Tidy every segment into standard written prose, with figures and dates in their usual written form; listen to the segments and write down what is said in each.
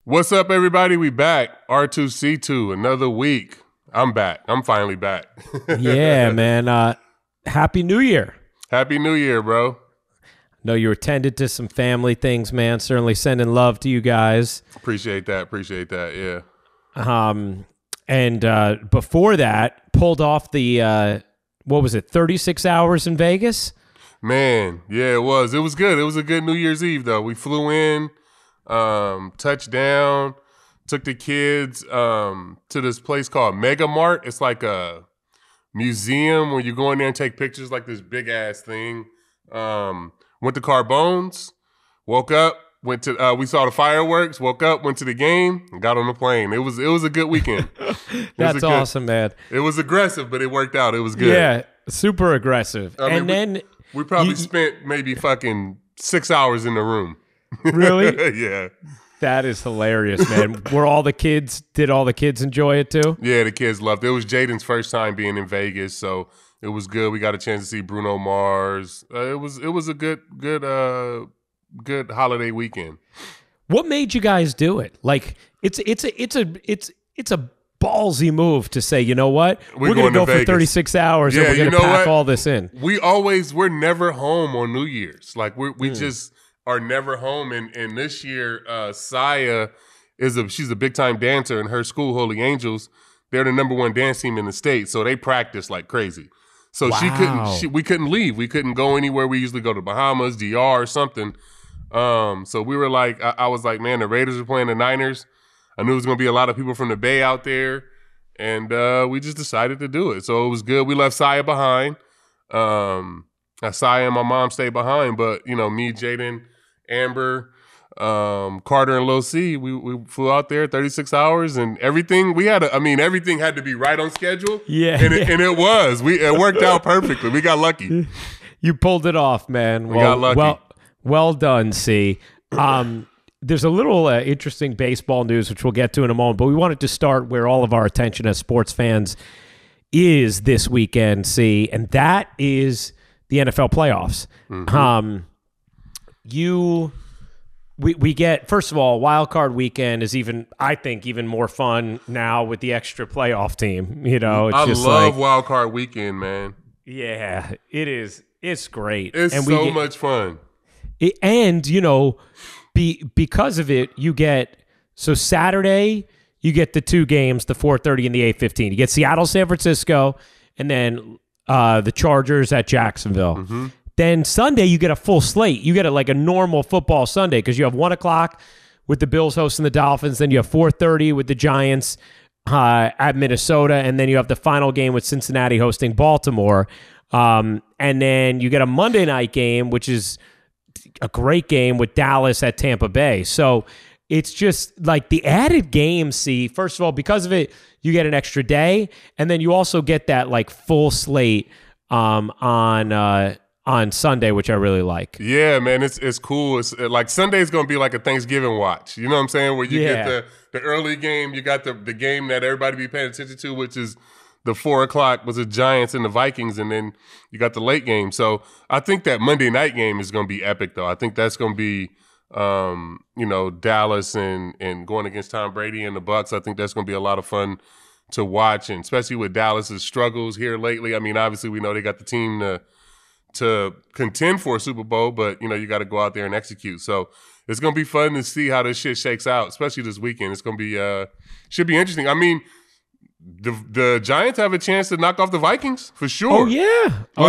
What's up, everybody? We back. R2C2, another week. I'm back. I'm finally back. Yeah, man. Happy New Year. Happy New Year, bro. Know you attended to some family things, man. Certainly sending love to you guys. Appreciate that. Yeah. And before that, pulled off the, 36 hours in Vegas? Man, yeah, it was. It was good. It was a good New Year's Eve, though. We flew in, touchdown, took the kids to this place called Mega Mart. It's like a museum where you go in there and take pictures, like this big-ass thing. Went to Carbone's, woke up, went to we saw the fireworks, woke up, went to the game, and got on the plane. It was a good weekend. That's awesome, man. It was aggressive, but it worked out. It was good. Yeah, super aggressive. Then we probably spent maybe fucking 6 hours in the room. Really? Yeah. That is hilarious, man. Did all the kids enjoy it too? Yeah, the kids loved it. It was Jaden's first time being in Vegas, so it was good. We got a chance to see Bruno Mars. It was a good holiday weekend. What made you guys do it? Like it's a ballsy move to say, you know what? We're going to go for 36 hours and we're going to pack all this in. We're never home on New Year's. Like we just are never home. And this year, Saya she's a big time dancer, and her school, Holy Angels, they're the #1 dance team in the state. So they practice like crazy. So we couldn't leave. We couldn't go anywhere. We usually go to Bahamas, DR or something. So we were like, I was like, man, the Raiders are playing the Niners. I knew it was going to be a lot of people from the Bay out there. And we just decided to do it. So it was good. We left Saya behind. Saya and my mom stayed behind. But, me, Jaden, Amber, Carter, and Lil C, we flew out there 36 hours, and everything everything had to be right on schedule. Yeah. And it was. It worked out perfectly. We got lucky. You pulled it off, man. We got lucky. Well done, C. There's a little interesting baseball news, which we'll get to in a moment, but we wanted to start where all of our attention as sports fans is this weekend, C, and that is the NFL playoffs. Mm-hmm. We get, first of all, wild card weekend is I think even more fun now with the extra playoff team. I love wild card weekend, man. Yeah, it is. It's great. It's so much fun. Because of it, you get, so Saturday, you get the two games, the 4:30 and the 8:15. You get Seattle, San Francisco, and then the Chargers at Jacksonville. Mm-hmm. Then Sunday, you get a full slate. You get like a normal football Sunday because you have 1 o'clock with the Bills hosting the Dolphins. Then you have 4:30 with the Giants at Minnesota. And then you have the final game with Cincinnati hosting Baltimore. And then you get a Monday night game, which is a great game with Dallas at Tampa Bay. So it's just like the added game, see, first of all, because of it, you get an extra day. And then you also get that like full slate on Sunday, which I really like. Yeah, man, it's cool. It's like Sunday's going to be like a Thanksgiving watch. You know what I'm saying? Where you get the early game, you got the game that everybody be paying attention to, which is the 4 o'clock was the Giants and the Vikings, and then you got the late game. So I think that Monday night game is going to be epic, though. I think that's going to be, Dallas and going against Tom Brady and the Bucs. I think that's going to be a lot of fun to watch, and especially with Dallas's struggles here lately. I mean, obviously we know they got the team to contend for a Super Bowl, but you got to go out there and execute. So it's gonna be fun to see how this shit shakes out, especially this weekend. It's gonna be should be interesting. I mean, the Giants have a chance to knock off the Vikings for sure. Oh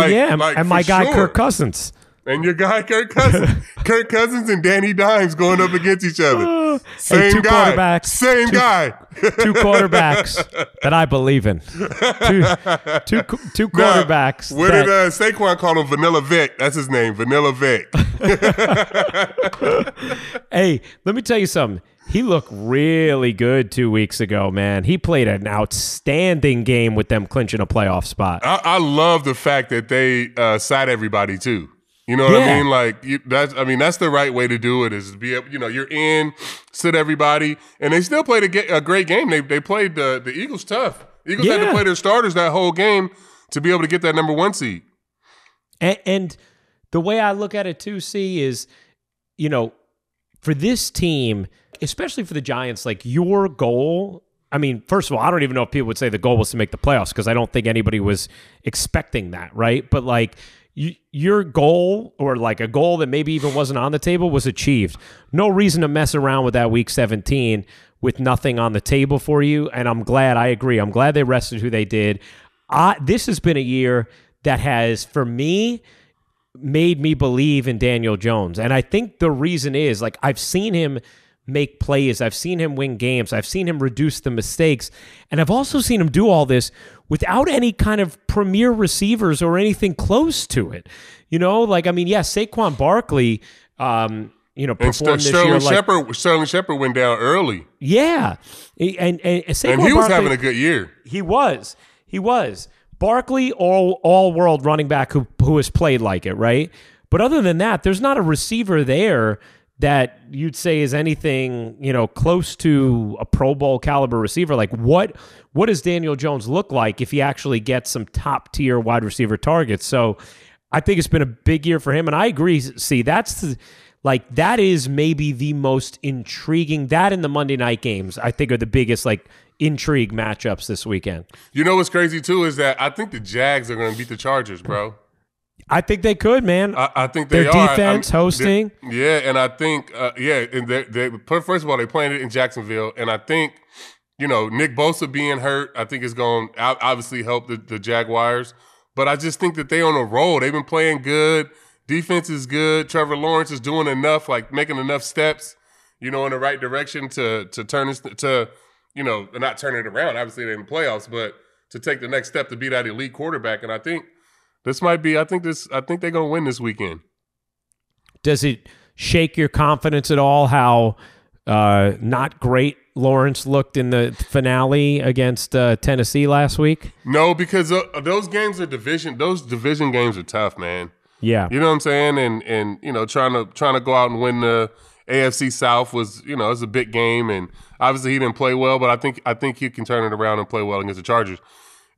yeah, and my guy Kirk Cousins. And your guy, Kirk Cousins. Kirk Cousins and Danny Dimes going up against each other. Same guy. Same guy. Two quarterbacks that I believe in. Two quarterbacks. What did Saquon call him? Vanilla Vic. That's his name, Vanilla Vic. Hey, let me tell you something. He looked really good 2 weeks ago, man. He played an outstanding game with them clinching a playoff spot. I love the fact that they sat everybody, too. You know what I mean? Like that's the right way to do it. Is to be able, you're in, sit everybody, and they still played a great game. They played the Eagles tough. Eagles had to play their starters that whole game to be able to get that #1 seed. And the way I look at it too, C, is for this team, especially for the Giants, like your goal, I mean, first of all, I don't even know if people would say the goal was to make the playoffs because I don't think anybody was expecting that, right? But like your goal, or like a goal that maybe even wasn't on the table, was achieved. No reason to mess around with that week 17 with nothing on the table for you. And I'm glad, I agree. I'm glad they rested who they did. This has been a year that has, for me, made me believe in Daniel Jones. And I think the reason is, like, I've seen him make plays. I've seen him win games. I've seen him reduce the mistakes. And I've also seen him do all this without any kind of premier receivers or anything close to it. You know, like, I mean, yes, Saquon Barkley, performed this year. Sterling Shepard went down early. Yeah. And Saquon and he was Barkley, having a good year. He was. Barkley, all-world running back who has played like it, right? But other than that, there's not a receiver there that you'd say is anything, close to a Pro Bowl caliber receiver. Like, what does Daniel Jones look like if he actually gets some top-tier wide receiver targets? So I think it's been a big year for him, and I agree. See, that is maybe the most intriguing. That and the Monday night games, I think, are the biggest, intrigue matchups this weekend. You know what's crazy, too, is that I think the Jags are going to beat the Chargers, bro. I think they could, man. I think they Their are. defense, hosting. Yeah, and I think, and they first of all, they playing it in Jacksonville, and I think, Nick Bosa being hurt, I think is going to obviously help the Jaguars, but I just think that they on a roll. They've been playing good. Defense is good. Trevor Lawrence is doing enough, making enough steps, in the right direction to turn this to, not turn it around. Obviously, they're in the playoffs, but to take the next step to be that elite quarterback. And I think this might be. I think they're gonna win this weekend. Does it shake your confidence at all how not great Lawrence looked in the finale against Tennessee last week? No, because those games are division. Those division games are tough, man. Yeah, you know what I'm saying, and trying to go out and win the AFC South was it was a big game, and obviously he didn't play well, but I think he can turn it around and play well against the Chargers.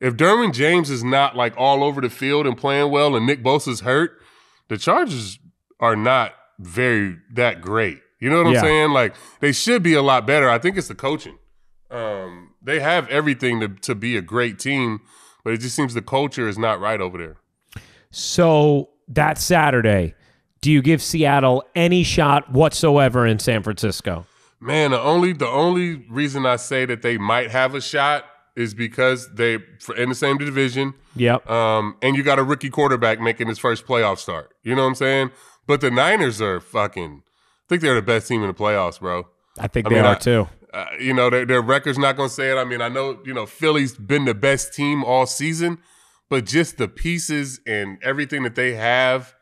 If Derwin James is not all over the field and playing well, and Nick Bosa's hurt, the Chargers are not that great. You know what I'm saying? They should be a lot better. I think it's the coaching. They have everything to be a great team, but it just seems the culture is not right over there. So that Saturday, do you give Seattle any shot whatsoever in San Francisco? Man, the only reason I say that they might have a shot is because they're in the same division. Yep. And you got a rookie quarterback making his first playoff start. You know what I'm saying? But the Niners are I think they're the best team in the playoffs, bro. I think they are too. Their record's not going to say it. I mean, I know, Philly's been the best team all season, but just the pieces and everything that they have,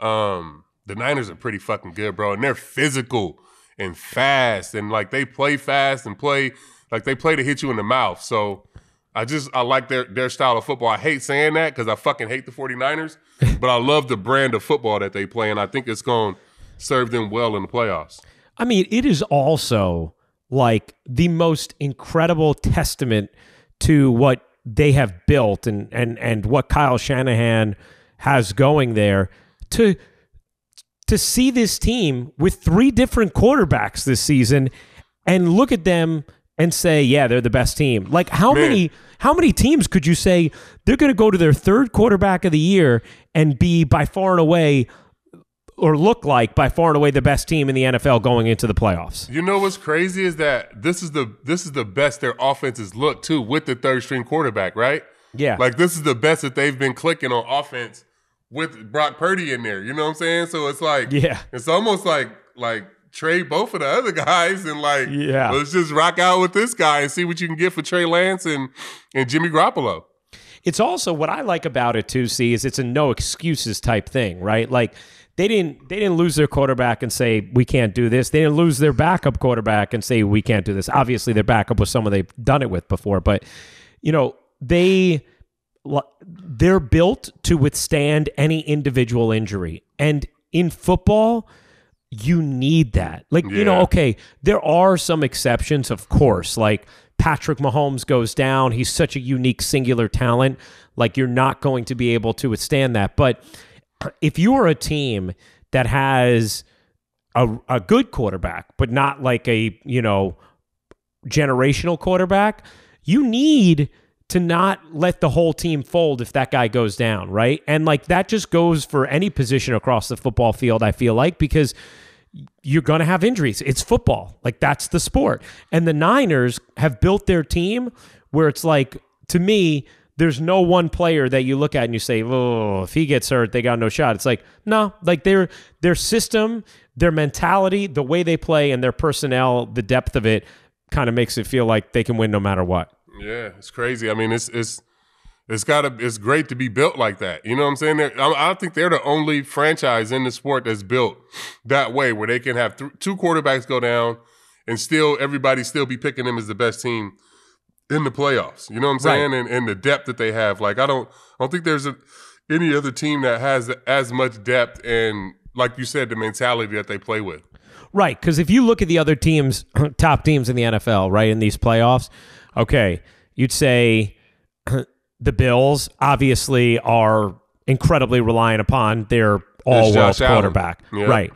the Niners are pretty fucking good, bro. And they're physical and fast, and they play fast and play they play to hit you in the mouth. So I like their style of football. I hate saying that because I fucking hate the 49ers, but I love the brand of football that they play, and I think it's going to serve them well in the playoffs. I mean, it is also the most incredible testament to what they have built and what Kyle Shanahan has going there to see this team with 3 different quarterbacks this season and look at them and say, yeah, they're the best team. How many teams could you say they're going to go to their 3rd quarterback of the year and be by far and away, or look like by far and away, the best team in the NFL going into the playoffs? You know what's crazy is that this is the best their offenses look too with the 3rd string quarterback, right? Yeah. This is the best that they've been clicking on offense with Brock Purdy in there. You know what I'm saying? So it's it's almost like trade both of the other guys and let's just rock out with this guy and see what you can get for Trey Lance and Jimmy Garoppolo. It's also what I like about it too, is it's a no excuses type thing, right? They didn't lose their quarterback and say we can't do this. They didn't lose their backup quarterback and say we can't do this. Obviously their backup was someone they've done it with before, but they're built to withstand any individual injury. And in football, you need that. Okay, there are some exceptions, of course. Patrick Mahomes goes down. He's such a unique, singular talent. You're not going to be able to withstand that. But if you are a team that has a good quarterback, but not like a, generational quarterback, you need to not let the whole team fold if that guy goes down, right? And like that just goes for any position across the football field, I feel like, because you're going to have injuries. It's football. Like that's the sport. And the Niners have built their team where it's like, to me, there's no one player that you look at and you say, oh, if he gets hurt, they got no shot. It's like, no, like their system, their mentality, the way they play, and their personnel, the depth of it kind of makes it feel like they can win no matter what. Yeah, it's crazy. I mean, it's great to be built like that. You know what I'm saying? I think they're the only franchise in the sport that's built that way, where they can have two quarterbacks go down and still everybody still be picking them as the best team in the playoffs. You know what I'm saying? Right. And the depth that they have. Like I don't think there's any other team that has as much depth and, like you said, the mentality that they play with. Right, because if you look at the other teams, top teams in the NFL, right, in these playoffs, okay, you'd say the Bills obviously are incredibly reliant upon their all-world quarterback. Yeah. Right.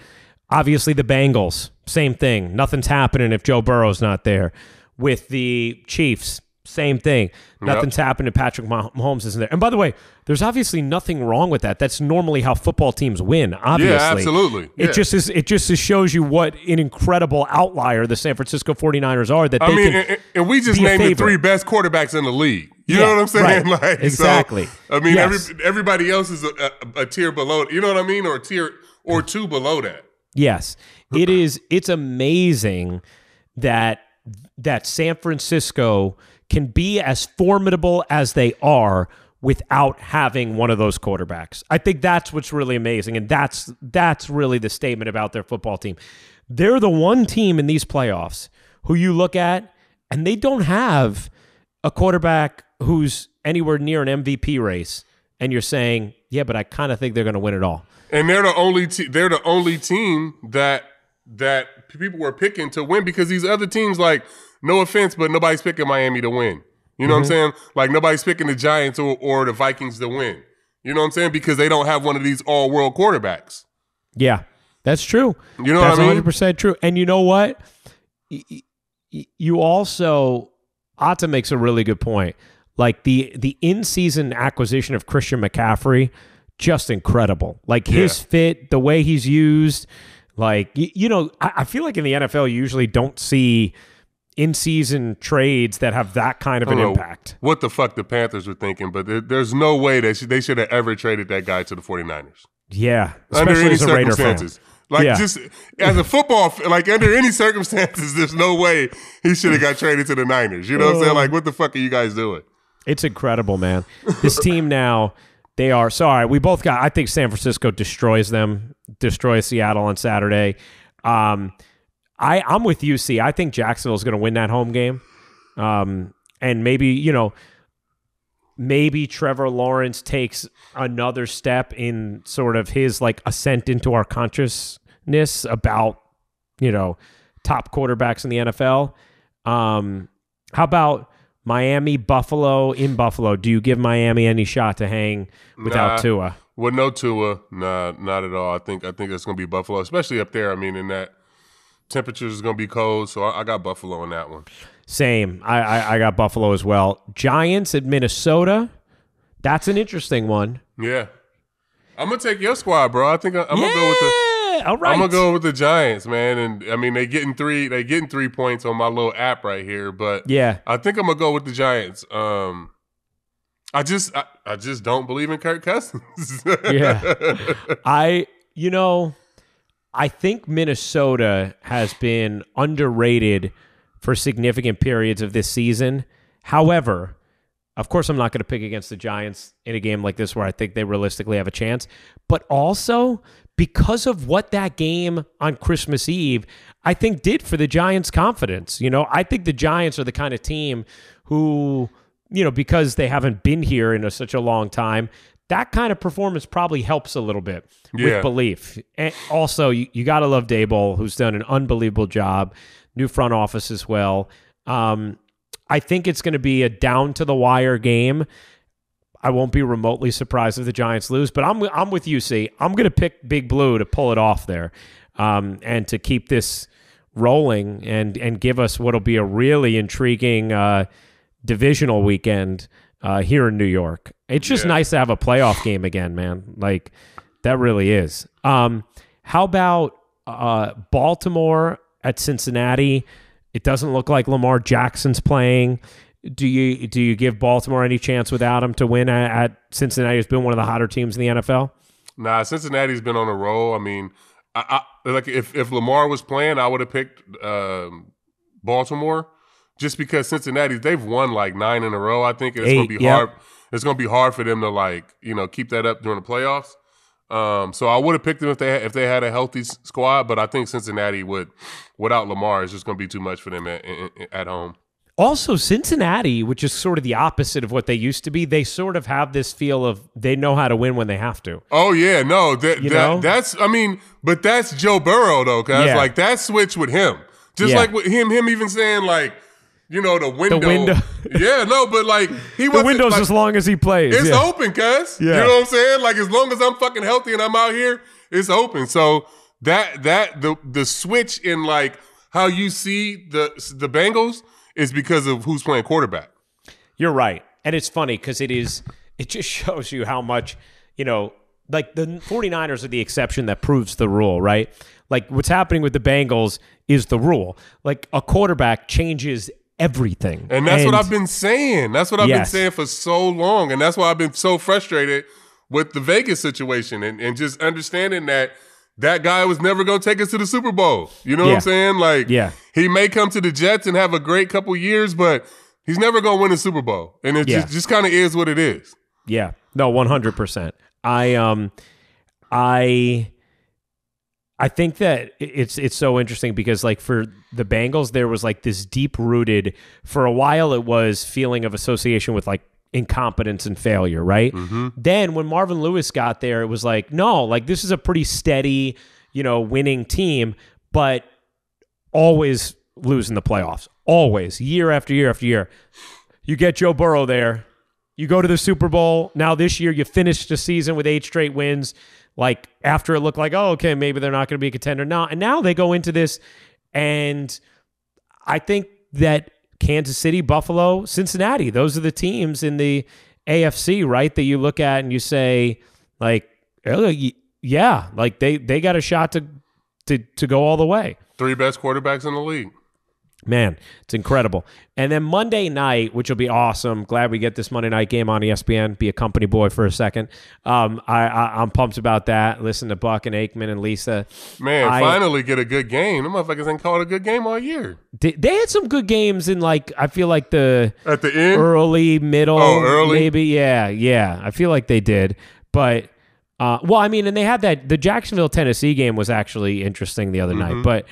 Obviously the Bengals, same thing. Nothing's happening if Joe Burrow's not there. With the Chiefs, same thing. Nothing's happening if Patrick Mahomes isn't there. And by the way, there's obviously nothing wrong with that. That's normally how football teams win, obviously. Yeah, absolutely. It just shows you what an incredible outlier the San Francisco 49ers are. That and we just named the three best quarterbacks in the league. You know what I'm saying? Right. Like, exactly. So, I mean, everybody else is a tier below. You know what I mean? Or a tier or two below that. Yes, it is. It's amazing that San Francisco can be as formidable as they are without having one of those quarterbacks. I think that's what's really amazing, and that's really the statement about their football team. They're the one team in these playoffs who you look at, and they don't have a quarterback who's anywhere near an MVP race, and you're saying, yeah, but I kind of think they're going to win it all. And they're the only team that people were picking to win, because these other teams, like, no offense, but nobody's picking Miami to win. You know what I'm saying? Like, nobody's picking the Giants or the Vikings to win. You know what I'm saying? Because they don't have one of these all-world quarterbacks. Yeah, that's true. You know what I mean? That's 100% true. And you know what? You also, Atta makes a really good point. Like, the in-season acquisition of Christian McCaffrey, just incredible. Like, his fit, the way he's used. Like, I feel like in the NFL, you usually don't see in-season trades that have that kind of an impact. What the fuck the Panthers were thinking, but there's no way that they should have ever traded that guy to the 49ers. Yeah. Under any as a Raider circumstances. Fan. Like, just as a football, like, under any circumstances, there's no way he should have got traded to the Niners. You know what I'm saying? Like, what the fuck are you guys doing? It's incredible, man. This team now, they are, sorry, we both got, I think San Francisco destroys Seattle on Saturday. I'm with you, C. I think Jacksonville's going to win that home game. And maybe Trevor Lawrence takes another step in sort of his like ascent into our consciousness about, top quarterbacks in the NFL. How about Miami, Buffalo in Buffalo? Do you give Miami any shot to hang without Tua? With no Tua, nah, not at all. I think it's going to be Buffalo, especially up there. I mean, in that temperatures is going to be cold, so I got Buffalo on that one. Same. I got Buffalo as well. Giants at Minnesota. That's an interesting one. Yeah. I'm going to take your squad, bro. I think I'm going to go with all right. I'm going to go with the Giants, man. And I mean, they getting 3 points on my little app right here, but yeah. I think I'm going to go with the Giants. I just don't believe in Kirk Cousins. Yeah. I think Minnesota has been underrated for significant periods of this season. However, of course, I'm not going to pick against the Giants in a game like this where I think they realistically have a chance. But also, because of what that game on Christmas Eve, I think did for the Giants' confidence. I think the Giants are the kind of team who, because they haven't been here in such a long time, that kind of performance probably helps a little bit with belief. And also, you got to love Daboll, who's done an unbelievable job. New front office as well. I think it's going to be a down-to-the-wire game. I won't be remotely surprised if the Giants lose, but I'm with you, C. I'm going to pick Big Blue to pull it off there. and to keep this rolling and give us what'll be a really intriguing divisional weekend here in New York. It's just nice to have a playoff game again, man. Like, that really is. How about Baltimore at Cincinnati? It doesn't look like Lamar Jackson's playing. Do you give Baltimore any chance without him to win at Cincinnati, who's been one of the hotter teams in the NFL? Nah, Cincinnati's been on a roll. I mean, I like if Lamar was playing, I would have picked Baltimore, just because Cincinnati, they've won like 9 in a row. I think it's going to be hard. It's going to be hard for them to keep that up during the playoffs. So I would have picked them if they had a healthy squad, but I think Cincinnati without Lamar, it's just going to be too much for them at home. Also, Cincinnati, which is sort of the opposite of what they used to be, they sort of have this feel of they know how to win when they have to. Oh, yeah. No, that's Joe Burrow, though, guys. Yeah. Like, that switch with him. Just like with him even saying, like, the window. Yeah, no, but, like, the window's like, as long as he plays. It's open, cuz. Yeah. You know what I'm saying? Like, as long as I'm fucking healthy and I'm out here, it's open. So, the switch in, like, how you see the Bengals is because of who's playing quarterback. You're right. And it's funny because it just shows you how much, like the 49ers are the exception that proves the rule, right? Like what's happening with the Bengals is the rule. Like a quarterback changes everything. And that's what I've been saying. That's what I've been saying for so long. And that's why I've been so frustrated with the Vegas situation and just understanding that guy was never going to take us to the Super Bowl. You know what I'm saying? Like, he may come to the Jets and have a great couple years, but he's never going to win a Super Bowl. And it just kind of is what it is. Yeah. No, 100%. I think that it's so interesting because, like, for the Bengals, there was, like, this deep-rooted, for a while it was feeling of association with, like, incompetence and failure, right? Mm-hmm. Then when Marvin Lewis got there, it was like, no, like this is a pretty steady, winning team, but always losing the playoffs. Always, year after year after year. You get Joe Burrow there. You go to the Super Bowl. Now this year you finished the season with 8 straight wins. Like after it looked like, oh, okay, maybe they're not going to be a contender now. And now they go into this, and I think that Kansas City, Buffalo, Cincinnati, those are the teams in the AFC, right, that you look at and you say, like, yeah, like they got a shot to go all the way. 3 best quarterbacks in the league. Man, it's incredible. And then Monday night, which will be awesome. Glad we get this Monday night game on ESPN. Be a company boy for a second. I'm pumped about that. Listen to Buck and Aikman and Lisa. Man, finally get a good game. The motherfuckers ain't called a good game all year. They had some good games in, like, I feel like at the end, early, middle, early, maybe. Yeah. I feel like they did, but and they had the Jacksonville Tennessee game was actually interesting the other night, but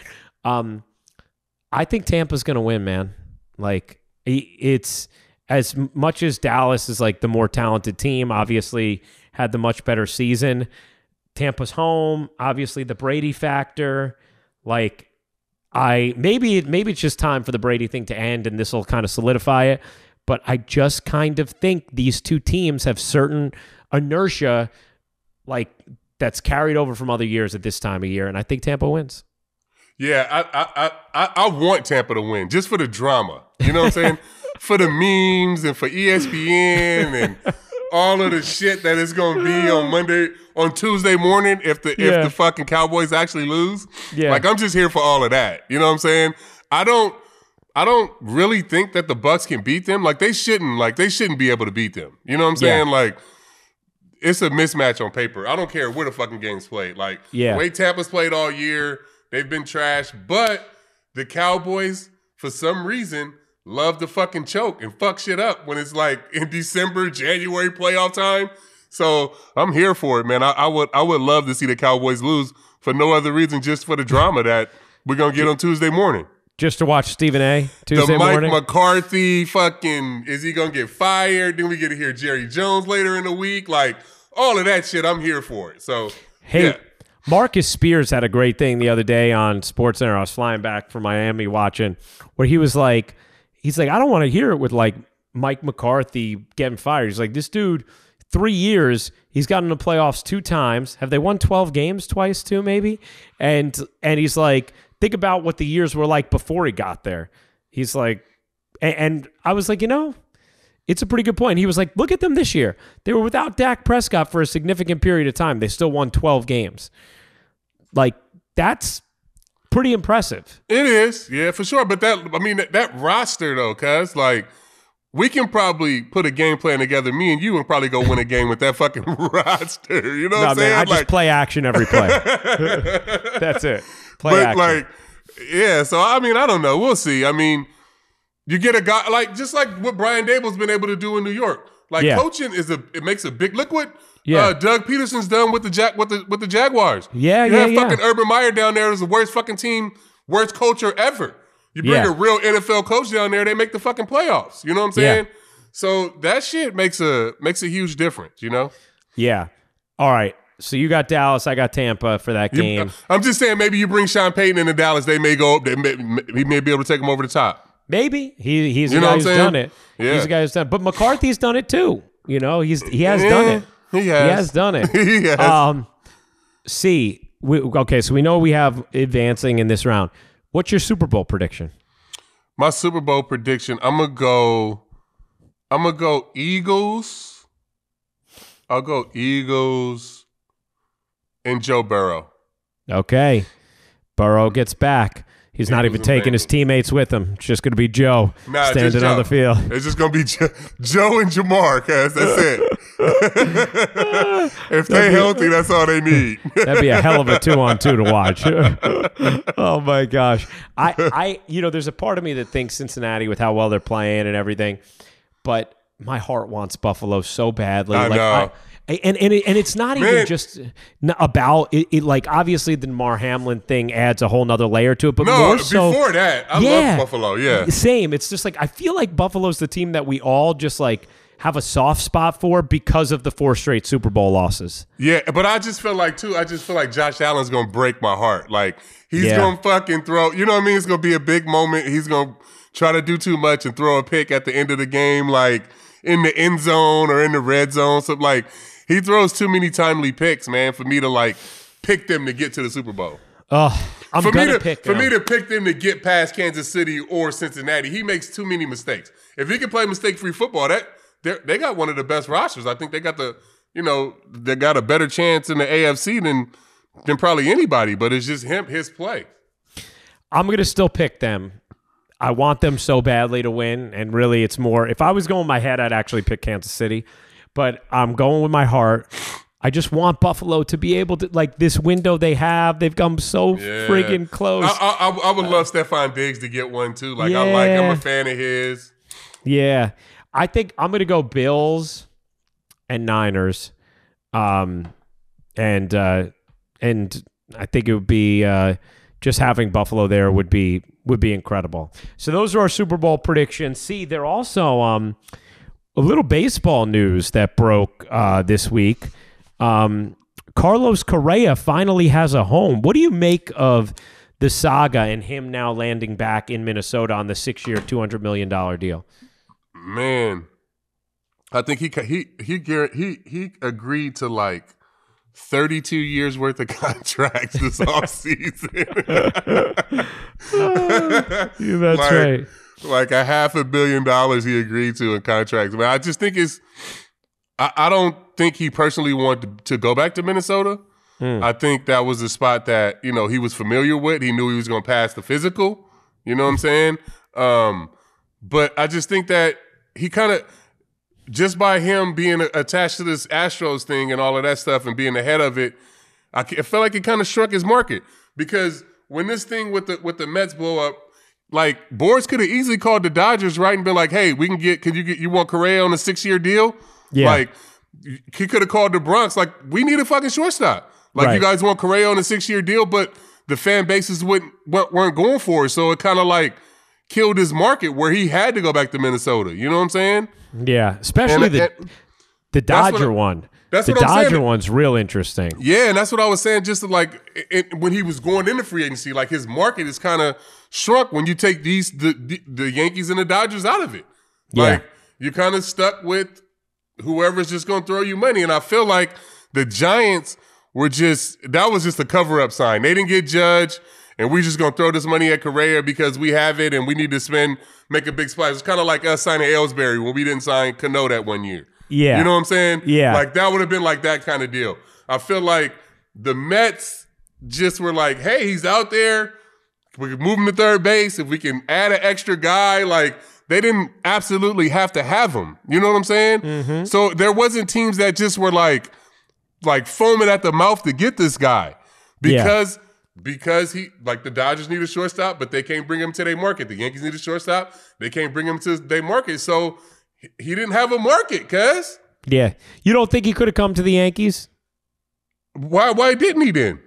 I think Tampa's going to win, man. Like, it's as much as Dallas is like the more talented team, obviously had the much better season. Tampa's home, obviously the Brady factor. Like, maybe it's just time for the Brady thing to end, and this will kind of solidify it. But I just kind of think these two teams have certain inertia, like that's carried over from other years at this time of year, and I think Tampa wins. Yeah, I want Tampa to win just for the drama. You know what I'm saying? For the memes and for ESPN and all of the shit that it's gonna be on Tuesday morning if the fucking Cowboys actually lose. Yeah. Like, I'm just here for all of that. You know what I'm saying? I don't really think that the Bucs can beat them. Like, they shouldn't be able to beat them. You know what I'm saying? Like, it's a mismatch on paper. I don't care where the fucking game's played. Like, the way Tampa's played all year, they've been trash, but the Cowboys, for some reason, love to fucking choke and fuck shit up when it's like in December, January playoff time. So I'm here for it, man. I would love to see the Cowboys lose for no other reason, just for the drama that we're gonna get on Tuesday morning. Just to watch Stephen A. Tuesday morning. The Mike McCarthy fucking, is he gonna get fired? Then we get to hear Jerry Jones later in the week. Like, all of that shit, I'm here for it. So, hey, Marcus Spears had a great thing the other day on SportsCenter. I was flying back from Miami watching, where he was like, I don't want to hear it with like Mike McCarthy getting fired. He's like, this dude 3 years, he's gotten to the playoffs 2 times. Have they won 12 games twice too, maybe? And he's like, think about what the years were like before he got there. He's like, and I was like, it's a pretty good point. He was like, look at them this year. They were without Dak Prescott for a significant period of time. They still won 12 games. Like, that's pretty impressive. It is, yeah, for sure. But that roster, though, cuz, like, we can probably put a game plan together, me and you, and probably go win a game with that fucking roster. You know what I'm saying? Man, I just play action every play. That's it. Play action. Like, yeah, so, I don't know. We'll see. You get a guy, like, just like what Brian Dable's been able to do in New York. Like, coaching it makes a big liquid. Yeah. Doug Peterson's done with the Jaguars. Yeah, you have fucking Urban Meyer down there is the worst fucking team, worst culture ever. You bring a real NFL coach down there, they make the fucking playoffs. You know what I'm saying? Yeah. So that shit makes a huge difference, Yeah. All right. So you got Dallas, I got Tampa for that game. I'm just saying, maybe you bring Sean Payton into Dallas, they may go up. He may be able to take them over the top. Maybe he's a guy who's done it. Yeah. He's a guy who's done it. But McCarthy's done it too. He has done it. He has done it. He has. So we know we have advancing in this round. What's your Super Bowl prediction? My Super Bowl prediction, I'm gonna go Eagles. I'll go Eagles and Joe Burrow. Okay. Burrow gets back. He's not even taking his teammates with him. It's just going to be Joe standing on the field. It's just going to be Joe and Jamar, cuz. That's it. If they're healthy, that's all they need. That'd be a hell of a 2-on-2 to watch. Oh, my gosh. There's a part of me that thinks Cincinnati with how well they're playing and everything, but my heart wants Buffalo so badly. I know. And it's not even just about it. Like, obviously, the Damar Hamlin thing adds a whole nother layer to it. But more so, before that, I love Buffalo. Yeah, same. It's just like I feel like Buffalo's the team that we all just like have a soft spot for because of the 4 straight Super Bowl losses. Yeah, but I just feel like Josh Allen's gonna break my heart. Like he's gonna fucking throw. You know what I mean? It's gonna be a big moment. He's gonna try to do too much and throw a pick at the end of the game, like in the end zone or in the red zone. So like. He throws too many timely picks, man, for me to like pick them to get to the Super Bowl. I'm going to pick them. For me to pick them to get past Kansas City or Cincinnati, he makes too many mistakes. If he can play mistake-free football, they got one of the best rosters. I think they got they got a better chance in the AFC than probably anybody, but it's just his play. I'm going to still pick them. I want them so badly to win, and really it's more, if I was going in my head, I'd actually pick Kansas City. But I'm going with my heart. I just want Buffalo to be able to, like, this window they've come so friggin' close. I would love Stephon Diggs to get one, too. Like, I'm a fan of his. Yeah. I think I'm going to go Bills and Niners. And I think it would be just having Buffalo there would be incredible. So those are our Super Bowl predictions. See, they're also a little baseball news that broke this week. Carlos Correa finally has a home. What do you make of the saga and him now landing back in Minnesota on the 6-year, $200 million deal? Man, I think he agreed to like 32 years worth of contracts this offseason. That's right. Like $500 million he agreed to in contracts. I mean, I just think I don't think he personally wanted to go back to Minnesota. I think that was a spot that, he was familiar with. He knew he was going to pass the physical. You know what I'm saying? But I just think that he kind of, just by him being attached to this Astros thing and all of that stuff and being ahead of it, I felt like it kind of struck his market. Because when this thing with the Mets blow up, like, Boris could have easily called the Dodgers, right, and been like, hey, you want Correa on a 6-year deal? Yeah. Like, he could have called the Bronx, like, we need a fucking shortstop. Like, You guys want Correa on a 6-year deal, but the fan bases weren't going for it. So it kind of, like, killed his market where he had to go back to Minnesota. You know what I'm saying? Yeah, especially the Dodger one. The Dodger one's real interesting. Yeah, and that's what I was saying. Just when he was going into free agency, like his market is kind of shrunk when you take the Yankees and the Dodgers out of it. Like you're kind of stuck with whoever's just going to throw you money. And I feel like the Giants that was just a cover-up sign. They didn't get Judge, and we just going to throw this money at Correa because we have it and we need to make a big splash. It's kind of like us signing Ellsbury when we didn't sign Cano that one year. Yeah. You know what I'm saying? Yeah. Like, that would have been like that kind of deal. I feel like the Mets just were like, hey, he's out there. We can move him to third base. If we can add an extra guy, like, they didn't absolutely have to have him. You know what I'm saying? Mm-hmm. So there wasn't teams that just were like foaming at the mouth to get this guy because he, like, the Dodgers need a shortstop, but they can't bring him to their market. The Yankees need a shortstop. They can't bring him to their market. So he didn't have a market, cuz. Yeah. You don't think he could have come to the Yankees? Why didn't he then?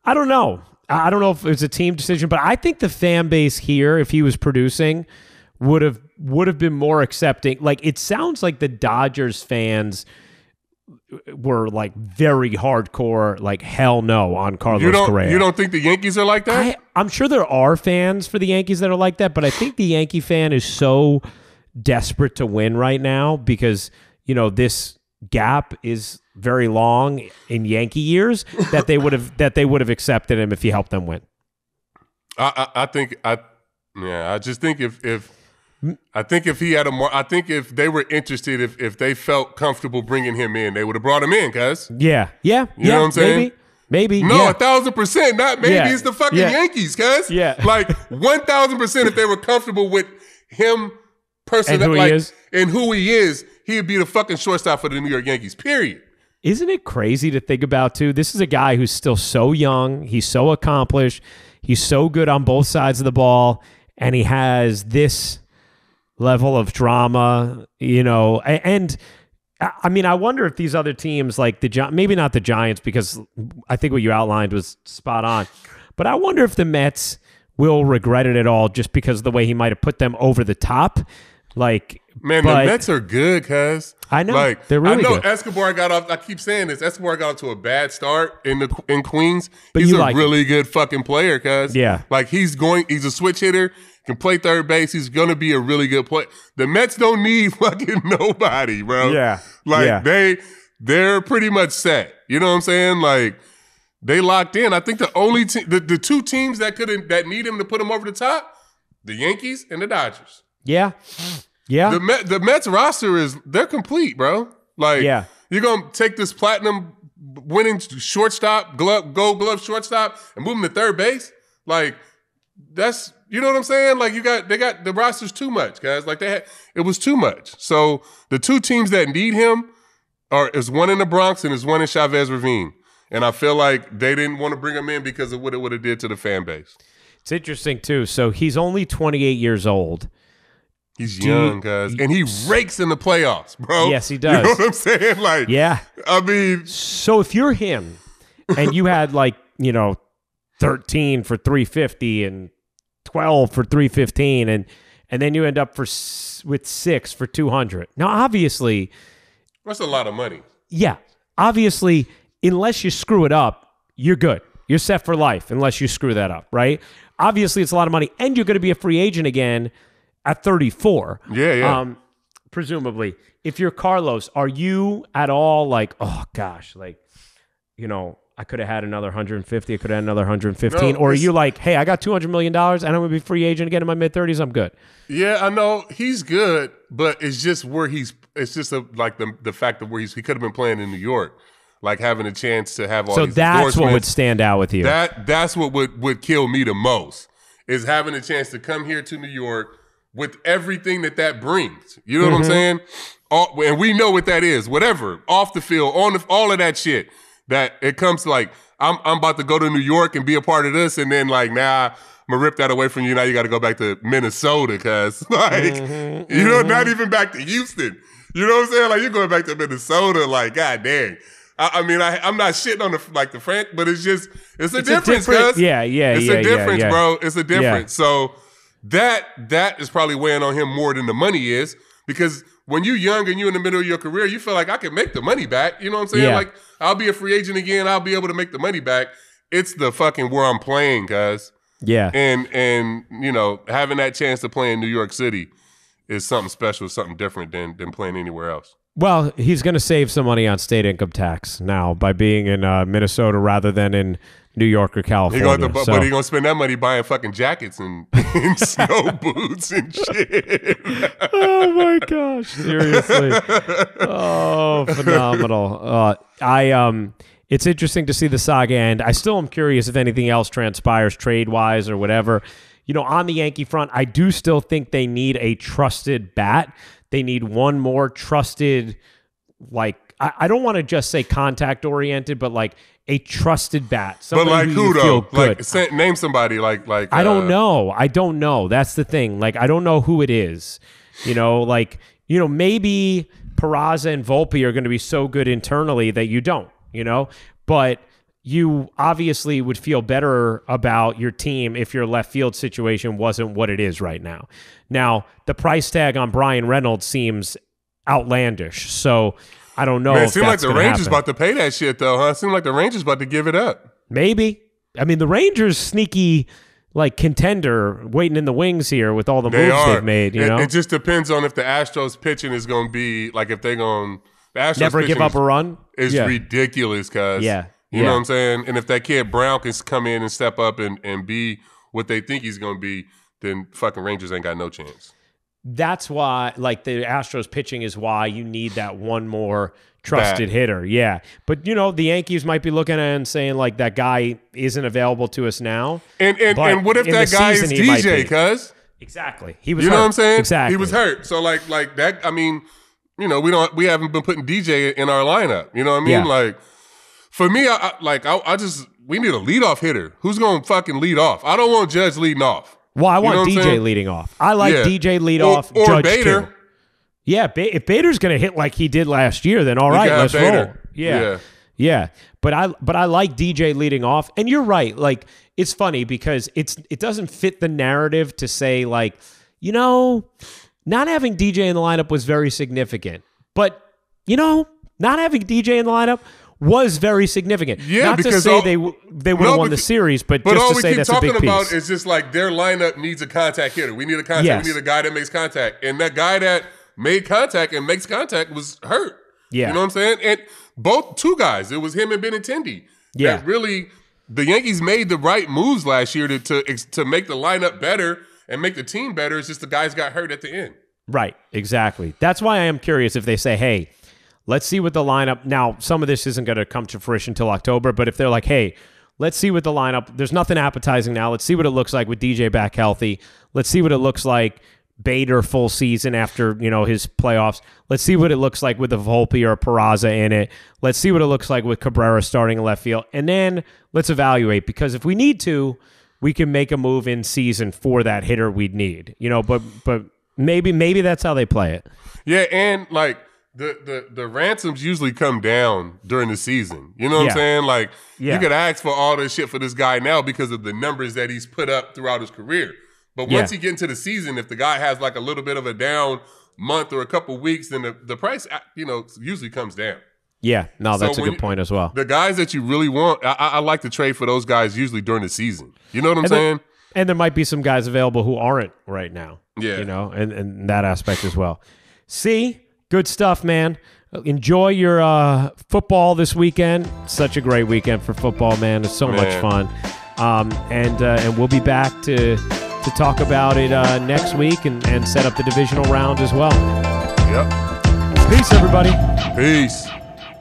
I don't know. I don't know if it's a team decision, but I think the fan base here, if he was producing, would have been more accepting. Like, it sounds like the Dodgers fans were like very hardcore, like, hell no on Carlos Correa. You don't think the Yankees are like that? I'm sure there are fans for the Yankees that are like that, but I think the Yankee fan is so desperate to win right now because, you know, this gap is very long in Yankee years that they would have accepted him if he helped them win. I think if he had I think if they were interested, if they felt comfortable bringing him in, they would have brought him in, cuz. Yeah. You know what I'm saying? Maybe. No, 1,000%. Not maybe. It's the fucking Yankees, cuz. Yeah. Like 1,000% if they were comfortable with him personally, and who he is, he'd be the fucking shortstop for the New York Yankees, period. Isn't it crazy to think about, too? This is a guy who's still so young. He's so accomplished. He's so good on both sides of the ball. And he has this level of drama, you know. And, I mean, I wonder if these other teams, like maybe not the Giants, because I think what you outlined was spot on. But I wonder if the Mets will regret it at all just because of the way he might have put them over the top. Like, man, the Mets are good, cuz. I know. Like, they're really good. Escobar got off. I keep saying this. Escobar got off to a bad start in Queens. But he's a really good fucking player, cuz. Yeah. Like, he's a switch hitter, can play third base. He's going to be a really good player. The Mets don't need fucking nobody, bro. Yeah. Like, they're pretty much set. You know what I'm saying? Like, they locked in. I think the only the two teams that need him to put him over the top, the Yankees and the Dodgers. Yeah. Yeah. The Mets roster they're complete, bro. Like, you're going to take this platinum winning shortstop, gold glove shortstop, and move him to third base? Like, that's, you know what I'm saying? Like, they got the roster's too much, guys. Like, it was too much. So the two teams that need him is one in the Bronx and is one in Chavez Ravine. And I feel like they didn't want to bring him in because of what it would have did to the fan base. It's interesting, too. So he's only 28 years old. He's young, guys. And he rakes in the playoffs, bro. Yes, he does. You know what I'm saying? Like, yeah. I mean. So if you're him and you had, like, you know, 13 for 350 and 12 for 315 and then you end up with 6 for 200. Now, obviously. That's a lot of money. Yeah. Obviously, unless you screw it up, you're good. You're set for life unless you screw that up, right? Obviously, it's a lot of money. And you're going to be a free agent again at 34. Yeah. Presumably. If you're Carlos, are you at all like, oh, gosh, like, you know, I could have had another 150. I could have had another 115. Or are you like, hey, I got $200 million and I'm going to be free agent again in my mid-30s. I'm good. Yeah, I know. He's good, but it's just it's just the fact that he could have been playing in New York. Like, having a chance to have all these endorsements. So that's what would stand out with you. That's what would kill me the most, is having a chance to come here to New York with everything that brings. You know what I'm saying? And we know what that is. Whatever, off the field, all of that shit. That it comes to, like, I'm about to go to New York and be a part of this, and then, like, nah, I'm gonna rip that away from you. Now you got to go back to Minnesota, cuz, like, you know, not even back to Houston. You know what I'm saying? Like, you're going back to Minnesota, like, god dang. I mean, I'm not shitting on the Frank, but it's a difference, cuz. Yeah. It's a difference, bro. It's a difference. Yeah. So that is probably weighing on him more than the money is, because when you're young and you're in the middle of your career, you feel like I can make the money back. You know what I'm saying? Yeah. Like, I'll be a free agent again. I'll be able to make the money back. It's the fucking where I'm playing, guys. Yeah. And you know, having that chance to play in New York City is something special, something different than playing anywhere else. Well, he's going to save some money on state income tax now by being in Minnesota rather than in New York or California. But he's going to spend that money buying fucking jackets and snow boots and shit. Oh, my gosh. Seriously. Oh, phenomenal. It's interesting to see the saga end. I still am curious if anything else transpires trade-wise or whatever. On the Yankee front, I do still think they need a trusted bat. They need one more trusted, I don't want to just say contact-oriented, but a trusted bat. But who though? Name somebody like. I don't know. That's the thing. I don't know who it is. Maybe Peraza and Volpe are going to be so good internally that you don't. But you obviously would feel better about your team if your left field situation wasn't what it is right now. Now, the price tag on Brian Reynolds seems outlandish, so I don't know. It seems like the Rangers about to pay that shit, though, huh? It seems like the Rangers about to give it up. Maybe. I mean, the Rangers sneaky contender waiting in the wings here with all the moves they've made. It just depends on if the Astros pitching is going to be if they're going to never give up a run. It's ridiculous, cuz. Yeah. You know what I'm saying? And if that kid Brown can come in and step up and be what they think he's going to be, then fucking Rangers ain't got no chance. That's why, the Astros pitching is why you need that one more trusted hitter. Yeah. But, the Yankees might be looking at it and saying, that guy isn't available to us now. And what if that guy is DJ, cuz? Exactly. He was hurt. You know what I'm saying? Exactly. He was hurt. So, like that, I mean, we haven't been putting DJ in our lineup. You know what I mean? Yeah. For me, we need a leadoff hitter. Who's going to fucking lead off? I don't want Judge leading off. Well, I want DJ leading off. I like DJ lead off. Or Judge Bader. Too. Yeah, if Bader's going to hit like he did last year, then all right, let's roll. Yeah. But I like DJ leading off. And you're right. It's funny because it doesn't fit the narrative to say not having DJ in the lineup was very significant. But not having DJ in the lineup was very significant. Yeah, not because to say they would have won the series, but just to say that's a big piece. But all we keep talking about is just their lineup needs a contact hitter. We need a contact. Yes. We need a guy that makes contact. And that guy that made contact and makes contact was hurt. Yeah. You know what I'm saying? And two guys. It was him and Benintendi. Yeah. That really, the Yankees made the right moves last year to make the lineup better and make the team better. It's just the guys got hurt at the end. Right. Exactly. That's why I am curious if they say, hey, let's see what the lineup. Now, some of this isn't going to come to fruition until October, but if they're like, hey, let's see what the lineup. There's nothing appetizing now. Let's see what it looks like with DJ back healthy. Let's see what it looks like Bader full season after his playoffs. Let's see what it looks like with the Volpe or Peraza in it. Let's see what it looks like with Cabrera starting in left field, and then let's evaluate. Because if we need to, we can make a move in season for that hitter we'd need. But maybe that's how they play it. Yeah, and The ransoms usually come down during the season. You know what I'm saying? You could ask for all this shit for this guy now because of the numbers that he's put up throughout his career. But once he get into the season, if the guy has a little bit of a down month or a couple weeks, then the price, usually comes down. Yeah, no, that's a good point as well. The guys that you really want, I like to trade for those guys usually during the season. You know what I'm saying? And there might be some guys available who aren't right now. Yeah. And that aspect as well. See? Good stuff, man. Enjoy your football this weekend. Such a great weekend for football, man. It's so much fun. And we'll be back to talk about it next week and set up the divisional round as well. Yep. Peace, everybody. Peace.